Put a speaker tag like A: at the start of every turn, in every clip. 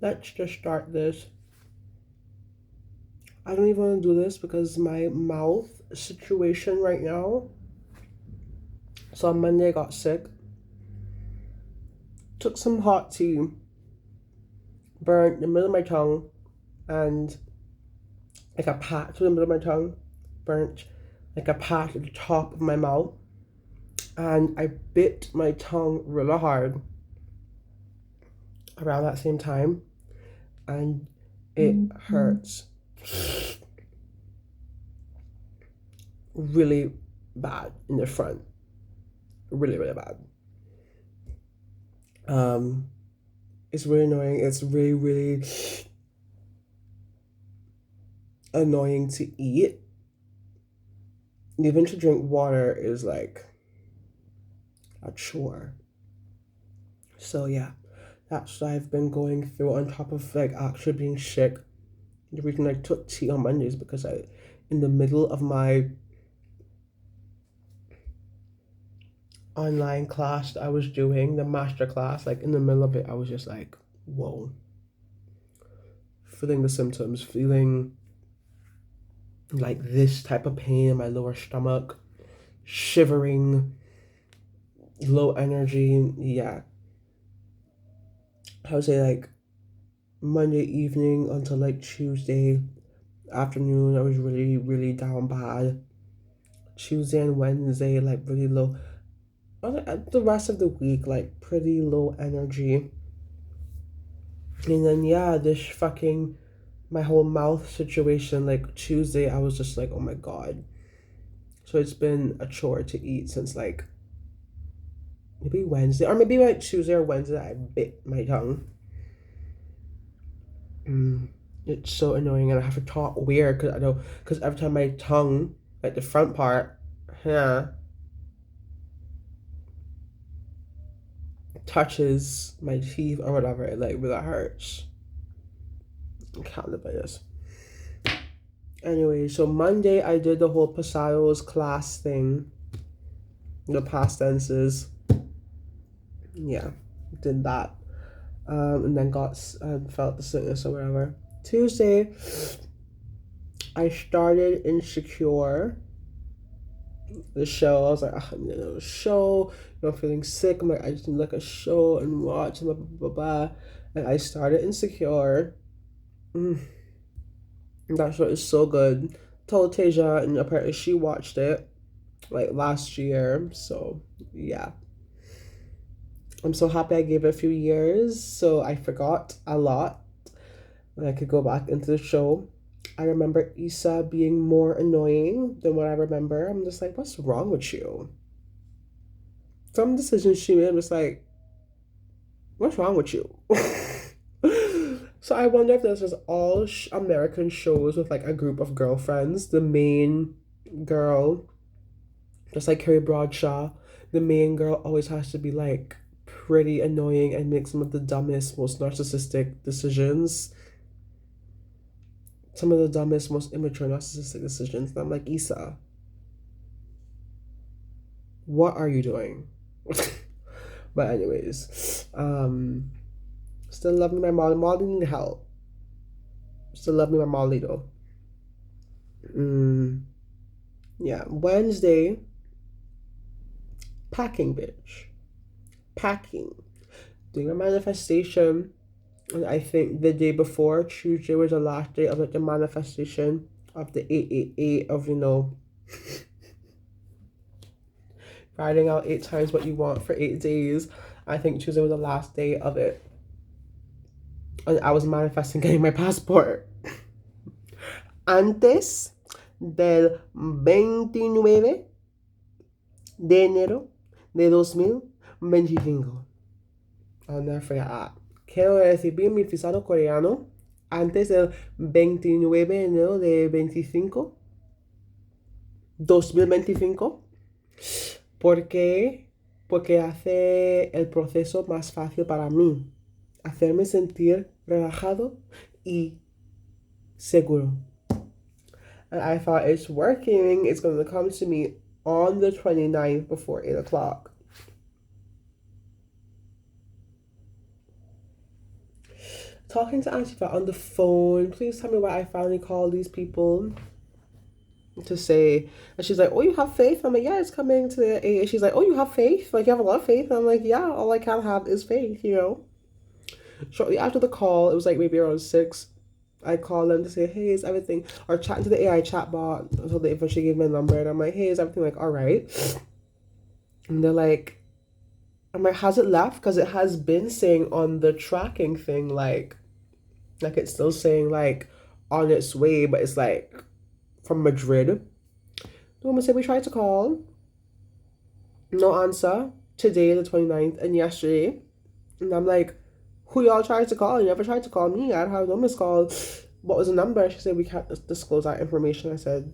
A: let's just start this. I don't even want to do this because my mouth situation right now. So on Monday I got sick. Took some hot tea, burnt the middle of my tongue, and like a patch in the middle of my tongue, burnt like a patch at the top of my mouth. And I bit my tongue really hard around that same time, and it hurts really bad in the front. Really, really bad. It's really annoying. It's really, really annoying to eat. Even to drink water is like a chore. So yeah, that's what I've been going through on top of like actually being sick. The reason I took tea on Mondays because in the middle of my online class that I was doing, the master class, like in the middle of it, I was just like, whoa. Feeling the symptoms, feeling like this type of pain in my lower stomach, shivering, low energy. Yeah. I would say like Monday evening until like Tuesday afternoon, I was really, really down bad. Tuesday and Wednesday, like really low. The rest of the week, like pretty low energy. And then, yeah, this fucking, my whole mouth situation, like Tuesday, I was just like, oh my God. So it's been a chore to eat since like maybe Wednesday, or maybe like Tuesday or Wednesday, I bit my tongue. It's so annoying, and I have to talk weird because I know, because every time my tongue, like the front part, yeah, touches my teeth or whatever, it like really hurts. I can't live by this. Anyway, so Monday I did the whole Pasados class thing, the past tenses. Yeah, did that. And then felt the sickness or whatever. Tuesday, I started Insecure, the show. I was like, I'm gonna a show. I'm feeling sick. I'm like, I just need like a show and watch and blah blah blah blah. And I started Insecure. That show is so good. Told Tasia, and apparently she watched it like last year. So yeah, I'm so happy I gave it a few years. So I forgot a lot, and I could go back into the show. I remember Issa being more annoying than what I remember. I'm just like, what's wrong with you? Some decisions she made, I'm just like, what's wrong with you? So I wonder if this is all American shows with like a group of girlfriends. The main girl, just like Carrie Bradshaw, the main girl always has to be like pretty annoying and make some of the dumbest, most narcissistic decisions. Some of the dumbest, most immature narcissistic decisions. And I'm like, Issa, what are you doing? But anyways, still love me my Molly. Molly need help. Still love me my Molly though. Yeah, Wednesday, packing bitch. Packing. Doing a manifestation. And I think the day before, Tuesday was the last day of like the manifestation of the 888 of, writing out 8 times what you want for 8 days. I think Tuesday was the last day of it. And I was manifesting getting my passport. Antes del 29 de enero de 2025. I'll never forget that. Quiero recibir mi visado coreano antes del 29 de enero de 2025. ¿Por qué? Porque hace el proceso más fácil para mí. Hacerme sentir relajado y seguro. And I thought, it's working. It's going to come to me on the 29th before 8 o'clock. talking to Antifa on the phone. Please tell me why I finally called these people to say. And she's like, oh, you have faith? I'm like, yeah, it's coming to the AA. She's like, oh, you have faith? Like, you have a lot of faith? And I'm like, yeah, all I can have is faith, you know? Shortly after the call, it was like maybe around 6. I called them to say, hey, is everything, or chatting to the AI chatbot until they eventually gave my number. And I'm like, hey, is everything like all right? And they're like, I'm like, has it left? Because it has been saying on the tracking thing, like it's still saying like on its way, but it's like from Madrid. The woman said, we tried to call, no answer. Today, the 29th, and yesterday. And I'm like, who y'all tried to call? You never tried to call me. I don't have no missed call. What was the number? She said, we can't disclose that information. I said,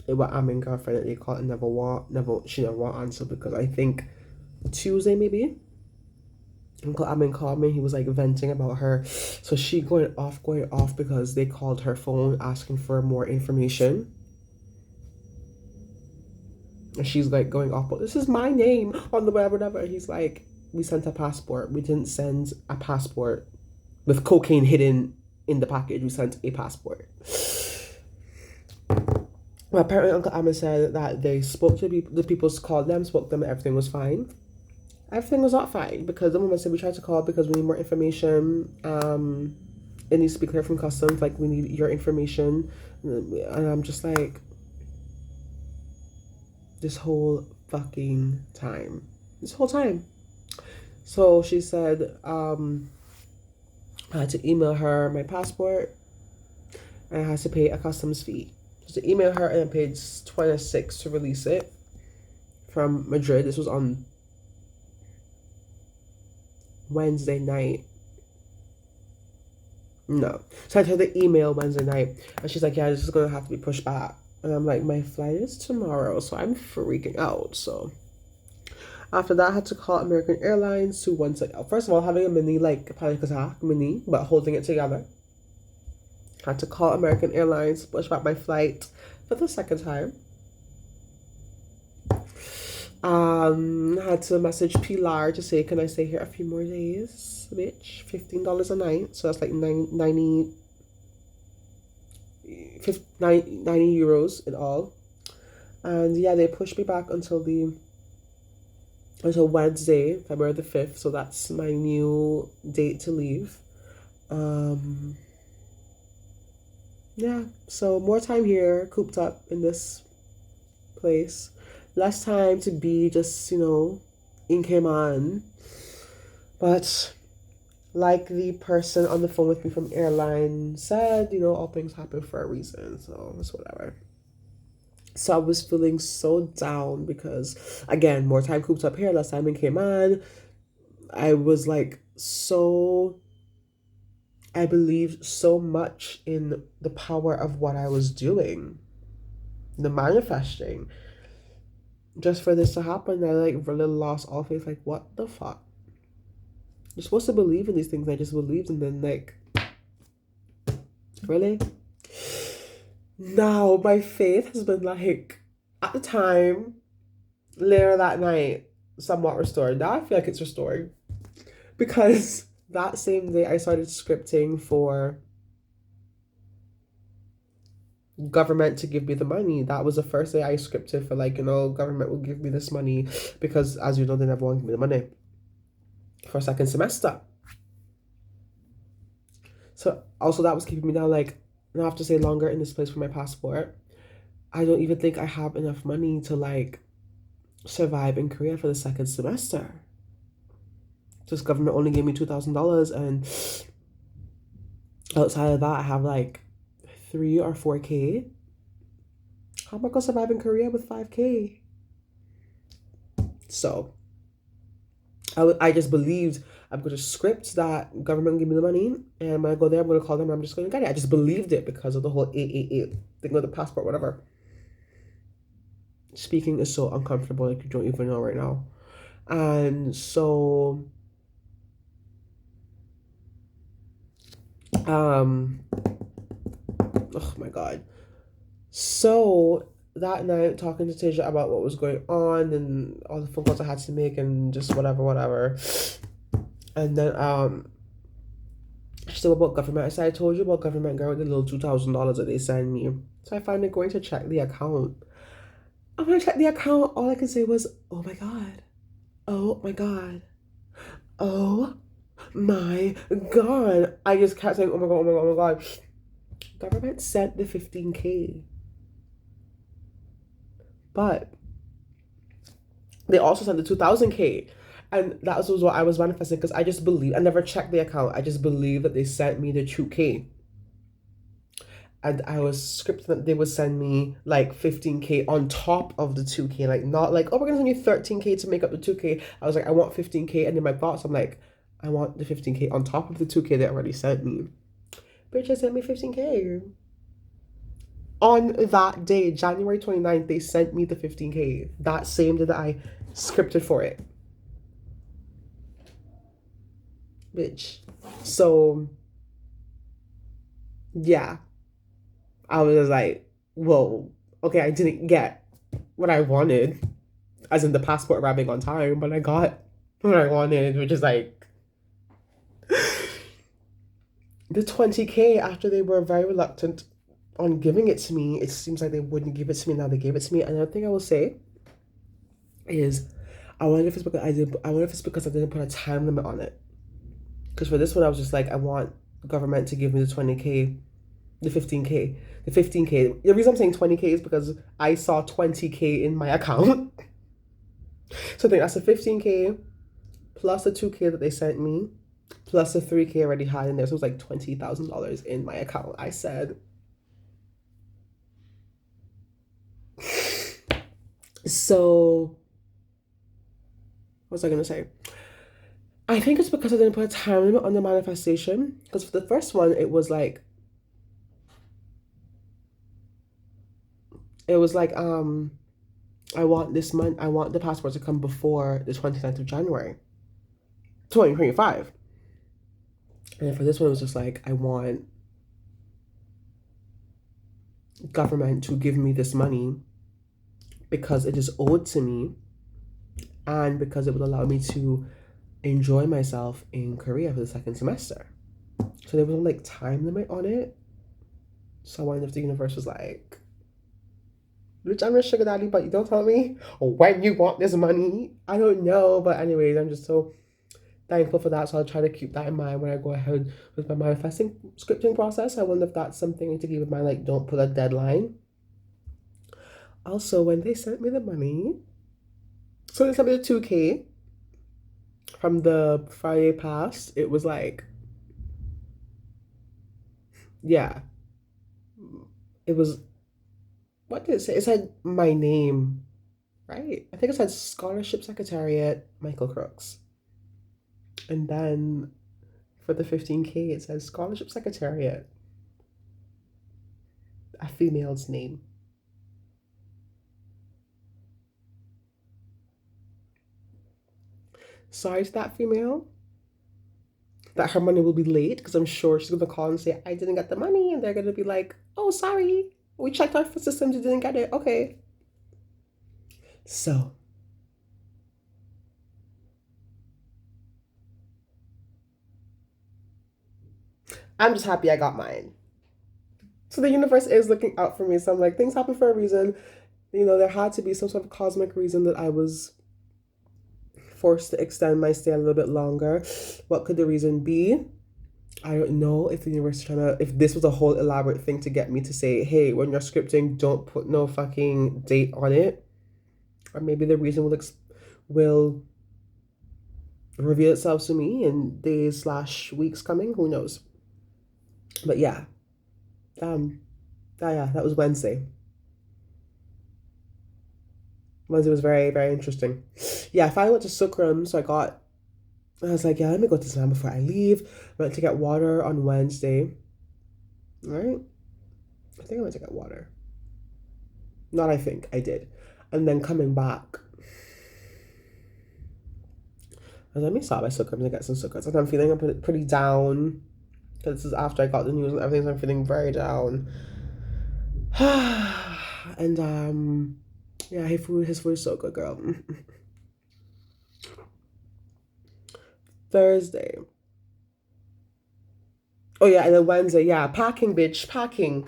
A: it was Amin girlfriend that they called and she never want answer because I think Tuesday maybe. Uncle Amin called me. He was like venting about her. So she going off because they called her phone asking for more information. And she's like going off, but this is my name on the whatever. And he's like, we sent a passport. We didn't send a passport with cocaine hidden in the package. We sent a passport. Well, apparently Uncle Amin said that they spoke to the people called them, spoke to them, and everything was fine. Everything was not fine because the woman said we tried to call because we need more information. It needs to be clear from customs. Like, we need your information. And I'm just like, this whole fucking time. This whole time. So she said, I had to email her my passport and I had to pay a customs fee. So to email her and I paid 26 to release it from Madrid. This was on Wednesday night. No. So I told her the email Wednesday night and she's like, yeah, this is going to have to be pushed back. And I'm like, my flight is tomorrow, so I'm freaking out. So after that, I had to call American Airlines to once again. First of all, having a mini like panic attack, but holding it together. Had to call American Airlines, push back my flight for the second time. Had to message Pilar to say, can I stay here a few more days, bitch? $15 a night, so that's like 90 euros in all. And yeah, they pushed me back until Wednesday, February the 5th. So that's my new date to leave. Yeah, so more time here, cooped up in this place. Less time to be just, in Cayman. But like the person on the phone with me from airline said, all things happen for a reason. So it's whatever. So I was feeling so down because, again, more time cooped up here, less time in Cayman. I was like I believed so much in the power of what I was doing, the manifesting. Just for this to happen, I like really lost all faith. Like, what the fuck? You're supposed to believe in these things. I just believed, and then like, really? Now my faith has been like, at the time, later that night, somewhat restored. Now I feel like it's restored because that same day I started scripting for government to give me the money. That was the first day I scripted for government will give me this money because, as you know, they never want to give me the money for a second semester. So also that was keeping me down. Like, I have to stay longer in this place for my passport. I don't even think I have enough money to survive in Korea for the second semester. This government only gave me $2,000, and outside of that, I have like 3 or 4K. How am I gonna survive in Korea with 5K? So I just believed I'm going to script that government will give me the money, and when I go there, I'm going to call them and I'm just going to get it. I just believed it because of the whole 888 thing with the passport, whatever. Speaking is so uncomfortable, like you don't even know right now. And so, oh my God. So that night, talking to Tasia about what was going on and all the phone calls I had to make and just whatever. And then She said, what about government? I said, I told you about government, girl, with the little $2,000 that they send me. So I finally going to check the account. I'm going to check the account. All I can say was, oh my God. Oh my God. Oh my God. I just kept saying, oh my God, oh my God, oh my God. Government sent the 15K. But they also sent the 2000K. And that was what I was manifesting because I just believe, I never checked the account. I just believe that they sent me the 2K. And I was scripting that they would send me like 15K on top of the 2K. Like, not like, oh, we're going to send you 13K to make up the 2K. I was like, I want 15K. And in my thoughts, I'm like, I want the 15K on top of the 2K they already sent me. Bitch, they sent me 15K. On that day, January 29th, they sent me the 15K. That same day that I scripted for it. Bitch. So, yeah. I was like, whoa, okay, I didn't get what I wanted, as in the passport arriving on time, but I got what I wanted, which is like the 20K after they were very reluctant on giving it to me. It seems like they wouldn't give it to me. Now they gave it to me. Another thing I will say is I wonder if it's because I didn't put a time limit on it. Because for this one I was just like, I want government to give me the 20K, the 15K. The 15K. The reason I'm saying 20K is because I saw 20K in my account. So I think that's the 15K plus the 2K that they sent me, plus the 3K I already had in there. So it was like $20,000 in my account. I said, so what was I going to say? I think it's because I didn't put a time limit on the manifestation. Because for the first one, it was like, I want this month, I want the passport to come before the 29th of January, 2025. And for this one, it was just like, I want government to give me this money because it is owed to me and because it would allow me to enjoy myself in Korea for the second semester. So there was no like time limit on it. So I wonder if the universe was like, bitch, I'm a sugar daddy, but you don't tell me when you want this money. I don't know. But anyways, I'm just so thankful for that. So I'll try to keep that in mind when I go ahead with my manifesting scripting process. I wonder if that's something to keep in mind, like don't put a deadline. Also, when they sent me the money, so they sent me the 2K from the Friday past, it was like, yeah, it was, what did it say? It said my name, right? I think it said Scholarship Secretariat, Michael Crooks. And then for the 15K, it says Scholarship Secretariat, a female's name. Sorry to that female that her money will be late because I'm sure she's going to call and say, I didn't get the money. And they're going to be like, oh, sorry. We checked our systems. You didn't get it. Okay. So I'm just happy I got mine. So the universe is looking out for me. So I'm like, things happen for a reason. You know, there had to be some sort of cosmic reason that I was forced to extend my stay a little bit longer. What could the reason be? I don't know if the universe is trying to, if this was a whole elaborate thing to get me to say, hey, when you're scripting, don't put no fucking date on it. Or maybe the reason will reveal itself to me in days/weeks coming. Who knows? But yeah, that was Wednesday. Wednesday was very, very interesting. Yeah, I finally went to Sukram, so I was like, yeah, let me go to Sam before I leave. Went to get water on Wednesday. Right? I think I went to get water. Not I think, I did. And then coming back, I was like, let me stop by Sukram to get some sukkahs. And I'm feeling pretty down. Because this is after I got the news and everything, so I'm feeling very down. And yeah, his food is so good, girl. Thursday, Oh yeah, and then Wednesday, yeah, packing, bitch, packing.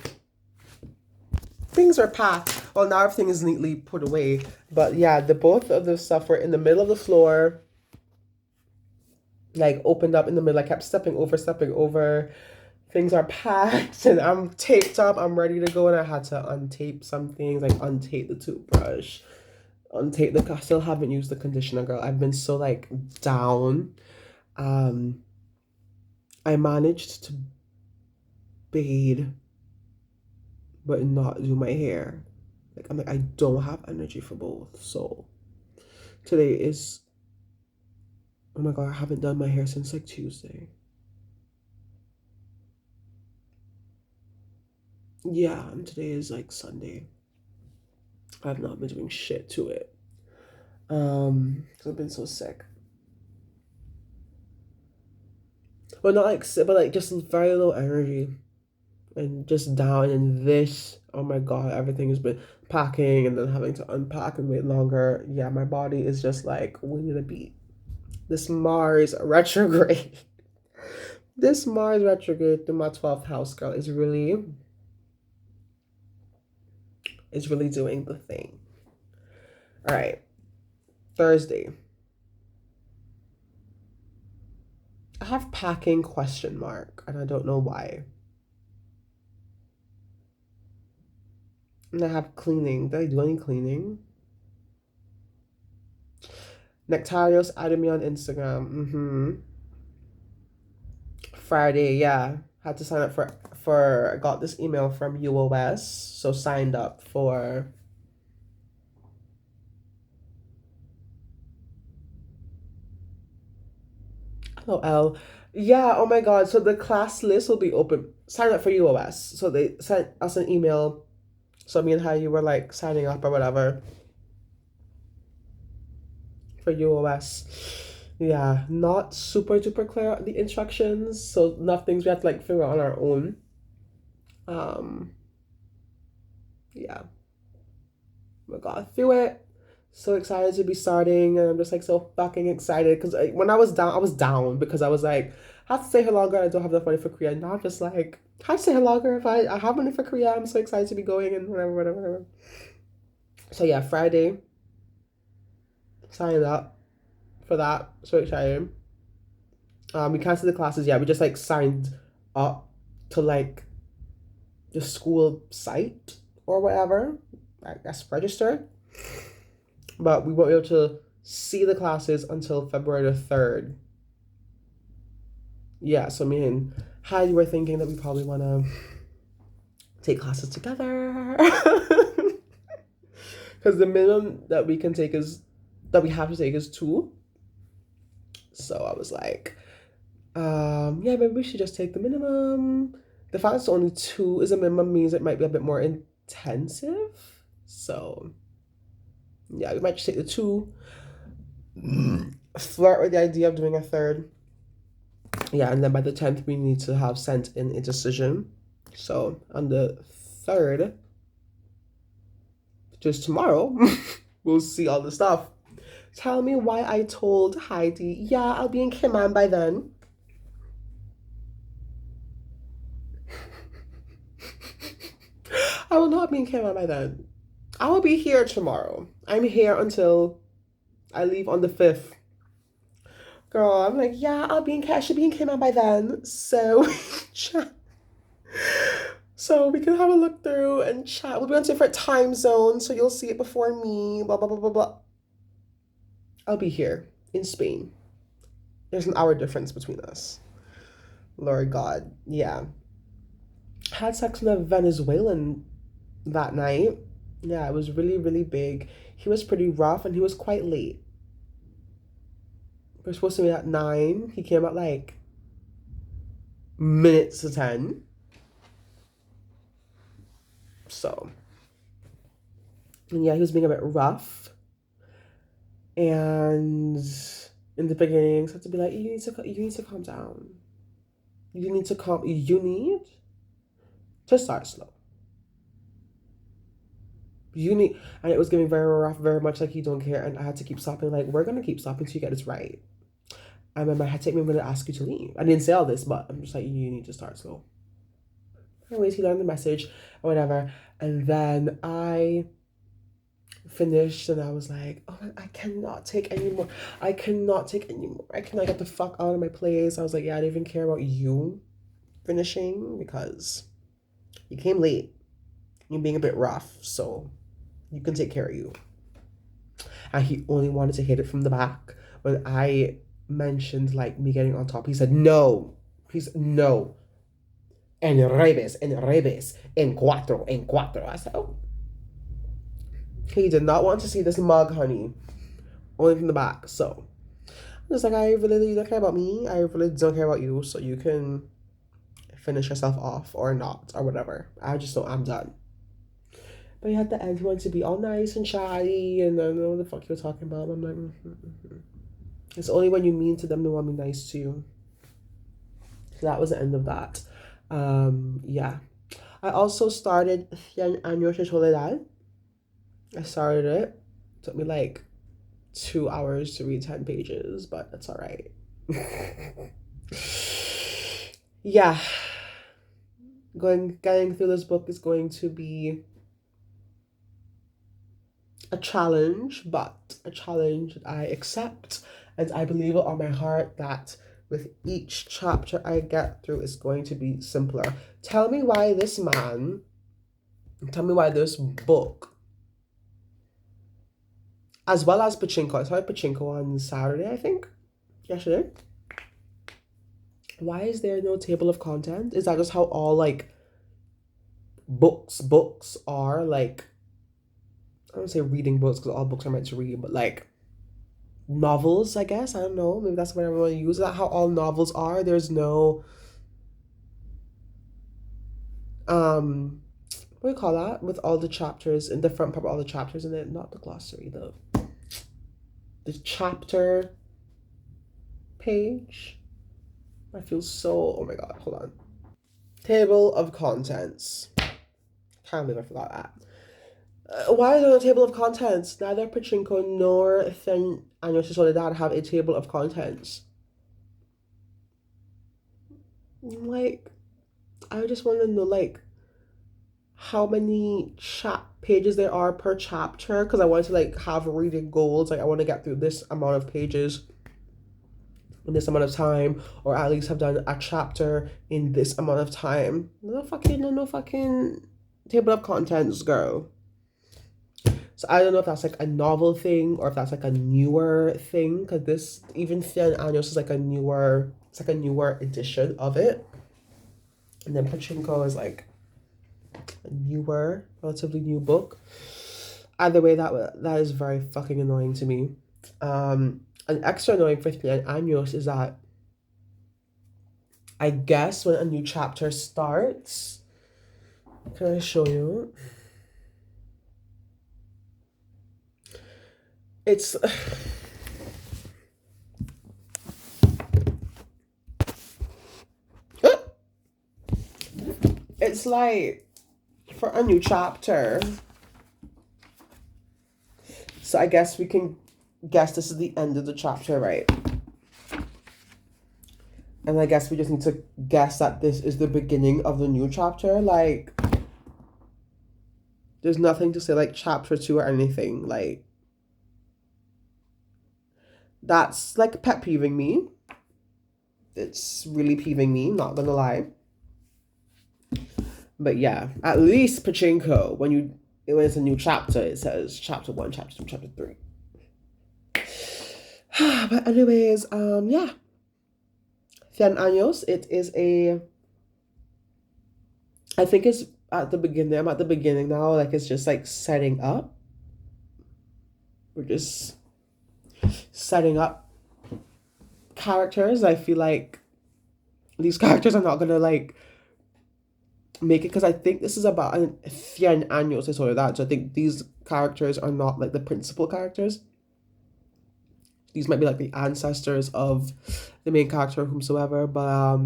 A: Things are packed. Well, now everything is neatly put away. But yeah, the both of the stuff were in the middle of the floor, like opened up in the middle. I kept stepping over, stepping over. Things are packed, and I'm taped up. I'm ready to go, and I had to untape some things, like untape the toothbrush, untape the. I still haven't used the conditioner, girl. I've been so like down. Um, I managed to bathe, but not do my hair. Like I'm like I don't have energy for both. So today is, oh my god, I haven't done my hair since like Tuesday. Yeah, and today is like Sunday. I've not been doing shit to it. 'Cause I've been so sick. Well, not like sick, but like just very low energy and just down. And this, oh my god, everything has been packing and then having to unpack and wait longer. Yeah, my body is just like, we need a beat. This Mars retrograde. This Mars retrograde through my 12th house, girl, is really doing the thing. All right, Thursday. I have packing question mark, and I don't know why. And I have cleaning. Did I do any cleaning? Nectarios added me on Instagram. Friday, yeah. Had to sign up for I got this email from UOS, so signed up for LOL. Yeah, oh my god. So the class list will be open. Sign up for UOS. So they sent us an email. So me and how you were like signing up or whatever for UOS. Yeah, not super duper clear on the instructions. So enough things we have to like figure out on our own. Um, yeah. Oh my god, through it. So excited to be starting, and I'm just like so fucking excited because when I was down because I was like, I have to stay here longer. I don't have enough money for Korea. Now I'm just like, I have to stay here longer if I have money for Korea. I'm so excited to be going and whatever, whatever, whatever. So yeah, Friday, signed up for that. So excited. We canceled the classes. Yeah, we just like signed up to like the school site or whatever. I guess registered. But we won't be able to see the classes until February the 3rd. Yeah, so me and Heidi were thinking that we probably want to take classes together. Because the minimum that we can take is, that we have to take is 2. So I was like, yeah, maybe we should just take the minimum. The fact it's only 2 is a minimum means it might be a bit more intensive. So yeah, we might just take the 2. Flirt with the idea of doing a 3rd. Yeah, and then by the 10th, we need to have sent in a decision. So on the 3rd, just tomorrow, we'll see all the stuff. Tell me why I told Heidi, yeah, I'll be in Cayman by then. I will not be in Cayman by then. I will be here tomorrow. I'm here until I leave on the 5th. Girl, I'm like, yeah, I should be in Cayman by then. So, so we can have a look through and chat. We'll be on different time zones, so you'll see it before me. Blah blah blah blah blah. I'll be here in Spain. There's an hour difference between us. Lord God, yeah. Had sex with a Venezuelan that night. Yeah, it was really really big. He was pretty rough and he was quite late. We are supposed to meet at 9. He came at like minutes to 10. So, and yeah, he was being a bit rough. And in the beginning, so I had to be like, you need to calm down. You need to start slow. And it was giving very rough, very much like you don't care. And I had to keep stopping, like, we're gonna keep stopping till you get this right. I remember I had to take me a minute to ask you to leave. I didn't say all this, but I'm just like, you need to start slow. Anyways, he learned the message or whatever. And then I finished and I was like, oh, I cannot take anymore. I cannot take anymore. I cannot get the fuck out of my place. I was like, yeah, I don't even care about you finishing because you came late. You're being a bit rough, so you can take care of you. And he only wanted to hit it from the back. When I mentioned like me getting on top, he said, no. He's no. En revés, en cuatro. I said, oh. He did not want to see this mug, honey. Only from the back. So I'm just like, I really don't care about me. I really don't care about you. So you can finish yourself off or not or whatever. I just know I'm done. But at the end, he wanted to be all nice and chatty, and I don't know what the fuck you were talking about. I'm like, It's only when you mean to them they want to be nice to you. So that was the end of that. Yeah. I also started Cien Años de Soledad. I started it. It took me like 2 hours to read 10 pages, but that's all right. Yeah. Getting through this book is going to be a challenge, but a challenge that I accept, and I believe it on my heart that with each chapter I get through is going to be simpler. Tell me why this book, as well as Pachinko, I started Pachinko on Saturday, I think, yesterday. Why is there no table of content? Is that just how all like books are? Like, I don't say reading books because all books are meant to read, but like novels, I guess. I don't know. Maybe that's what everyone uses. Is that how all novels are? There's no what do you call that? With all the chapters in the front part, all the chapters in it, not the glossary, the chapter page. I feel so, oh my god, hold on. Table of contents. Can't believe I forgot that. Why is there no table of contents? Neither Pachinko nor Cien Años de Soledad have a table of contents. Like, I just want to know, like, how many pages there are per chapter, because I want to, like, have reading goals. Like, I want to get through this amount of pages in this amount of time, or at least have done a chapter in this amount of time. No fucking table of contents, girl. So I don't know if that's like a novel thing or if that's like a newer thing, because this even Cien Años is like a newer, it's like a newer edition of it, and then Pachinko is like a newer, relatively new book. Either way, that is very fucking annoying to me. An extra annoying for Cien Años is that I guess when a new chapter starts, can I show you? It's it's like for a new chapter. So I guess we can guess this is the end of the chapter, right? And I guess we just need to guess that this is the beginning of the new chapter. Like, there's nothing to say like chapter 2 or anything. Like, that's like pet peeving me. It's really peeving me, not gonna lie. But yeah, at least Pachinko, when it's a new chapter, it says chapter 1, chapter 2, chapter 3. But anyways, yeah. Cien Años, it is I think it's at the beginning. I'm at the beginning now. Like, it's just like setting up. We're just setting up characters. I feel like these characters are not gonna like make it, because I think this is about 100 años or so that. So I think these characters are not like the principal characters. These might be like the ancestors of the main character, whomsoever. But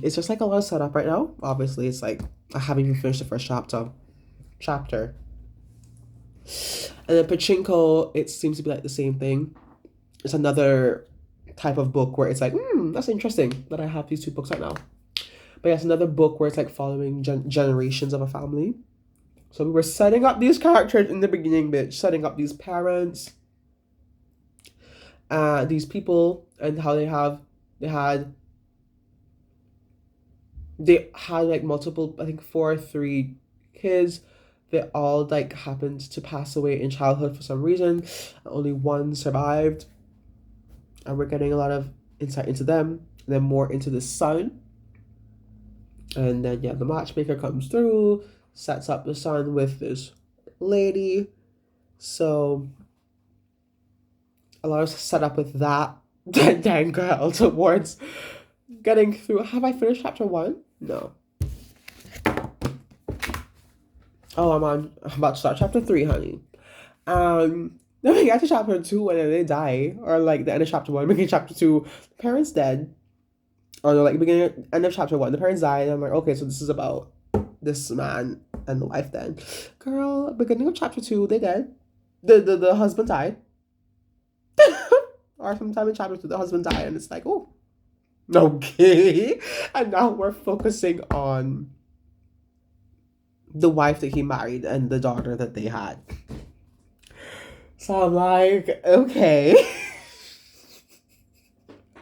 A: it's just like a lot of setup right now. Obviously, it's like I haven't even finished the first chapter. And then Pachinko, it seems to be like the same thing. It's another type of book where it's like, that's interesting that I have these two books right now. But yes, another book where it's like following generations of a family. So we were setting up these characters in the beginning, bitch, setting up these parents, these people, and how they had like multiple, I think 4 or 3 kids. They all like happened to pass away in childhood for some reason. Only one survived, and we're getting a lot of insight into them, and then more into the son. And then yeah, the matchmaker comes through, sets up the son with this lady. So a lot of setup with that dang girl towards getting through. Have I finished chapter 1? No. Oh, I'm about to start chapter 3, honey. Then we get to chapter 2 and then they die, or like the end of chapter 1, beginning of chapter 2, the parents dead, or no, like beginning end of chapter 1, the parents died. And I'm like, okay, so this is about this man and the wife. Then, girl, beginning of chapter 2, they dead. The husband died, or sometime in chapter 2, the husband died, and it's like, oh, okay. And now we're focusing on the wife that he married and the daughter that they had. So I'm like, okay.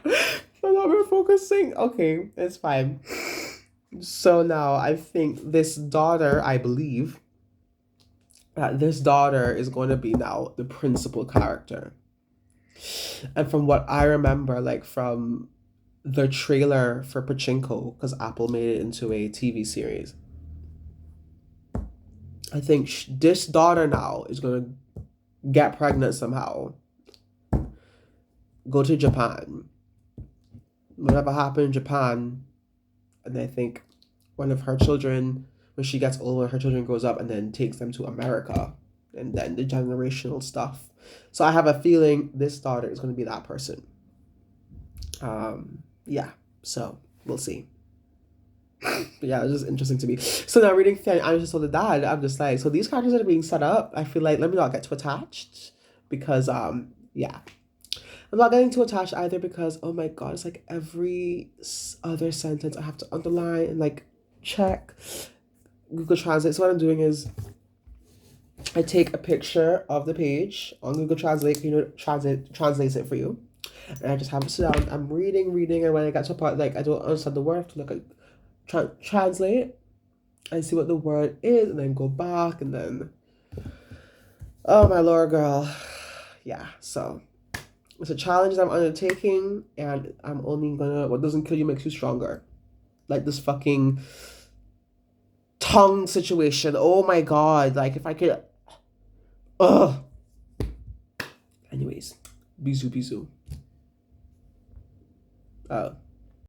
A: So now we're focusing. Okay, it's fine. So now I think this daughter, I believe that this daughter is going to be now the principal character. And from what I remember, like from the trailer for Pachinko, because Apple made it into a TV series, I think this daughter now is going to get pregnant somehow, go to Japan. Whatever happened in Japan, and I think one of her children, when she gets older, her children grows up and then takes them to America, and then the generational stuff. So I have a feeling this daughter is going to be that person. Yeah, so we'll see. But yeah, it's just interesting to me. So now reading Fanny, I just told the dad, I'm just like, so these characters that are being set up, I feel like let me not get too attached, because yeah, I'm not getting too attached either, because oh my god, it's like every other sentence I have to underline and like check Google Translate. So what I'm doing is I take a picture of the page on Google Translate, translates it for you, and I just have it sit down. I'm reading, and when I get to a part like I don't understand the word, I have to look at translate and see what the word is, and then go back, and then oh my lord, girl, yeah. So it's a challenge that I'm undertaking, and I'm only gonna, what doesn't kill you makes you stronger. Like this fucking tongue situation. Oh my god, like if I could, ugh. Anyways, bisous. Oh.